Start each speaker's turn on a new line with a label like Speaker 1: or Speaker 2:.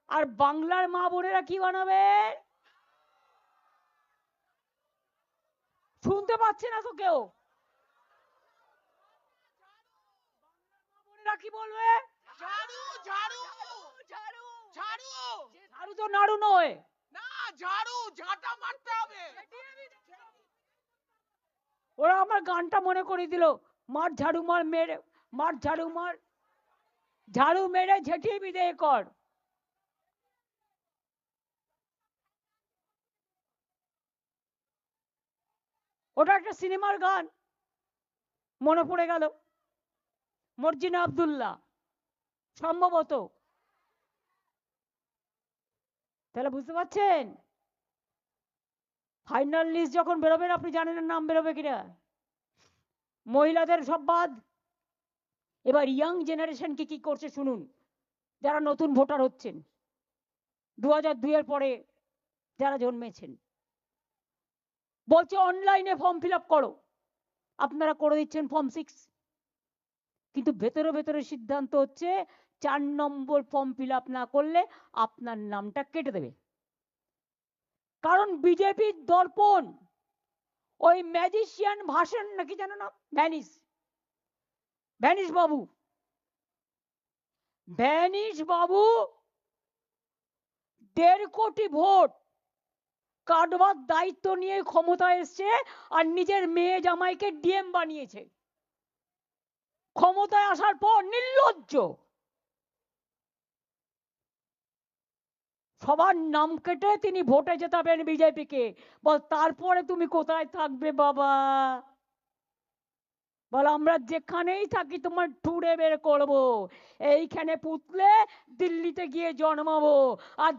Speaker 1: আর বাংলার মা বোনেরা কি বানাবে? শুনতে পাচ্ছে না তো কেউ? বোনেরা কি বলবে?
Speaker 2: ঝাড়ু ঝাড়ু ঝাড়ু ঝাড়ু
Speaker 1: ঝাড়ু তো নাড়ু নয়,
Speaker 2: না, ঝাড়ু ঝাঁটা মারতে হবে।
Speaker 1: ওরা আমার গানটা মনে করিয়ে দিল, মার ঝাড়ু মার মেরে, মার ঝাড়ু মার, ঝাড়ু মেরে ঝেঁটিয়ে বিদেয় কর। ওটা একটা সিনেমার গান, মনে পড়ে গেল, মর্জিনা আব্দুল্লাহ সম্ভবত। তাহলে বুঝতে পারছেন, ফাইনাল লিস্ট যখন বেরোবেন আপনি জানেন না নাম বেরোবে কিনা। মহিলাদের সব বাদ, এবার ইয়াং জেনারেশন কি করছে শুনুন, যারা নতুন ভোটার হচ্ছেন 2002 এর পরে যারা জন্মেছেন, বলছে অনলাইনে ফর্ম ফিল আপ করো, আপনারা করে দিচ্ছেন ফর্ম 6, কিন্তু ভেতরে ভেতরে সিদ্ধান্ত হচ্ছে 4 নম্বর ফর্ম ফিল আপ না করলে আপনার নামটা কেটে দেবে। কারণ বিজেপির দর্পণ, ওই ম্যাজিশিয়ান ভাষণ নাকি জানো না, ভ্যানিস, ভ্যানিস বাবু, ভ্যানিস বাবু 1.5 কোটি ভোট কাটবার দায়িত্ব নিয়ে ক্ষমতায় এসছে, আর নিজের মেয়ে জামাইকে ডিএম বানিয়েছে। ক্ষমতায় আসার পর নির্লজ্জ, সবার নাম কেটে তিনি ভোটে জেতাবেন বিজেপিকে। বল তারপরে তুমি কোথায় থাকবে বাবা? বল আমরা যেখানেই থাকি তোমার ঠুড়ে বের করবো, এইখানে পুতলে দিল্লিতে গিয়ে জন্মাবো। আর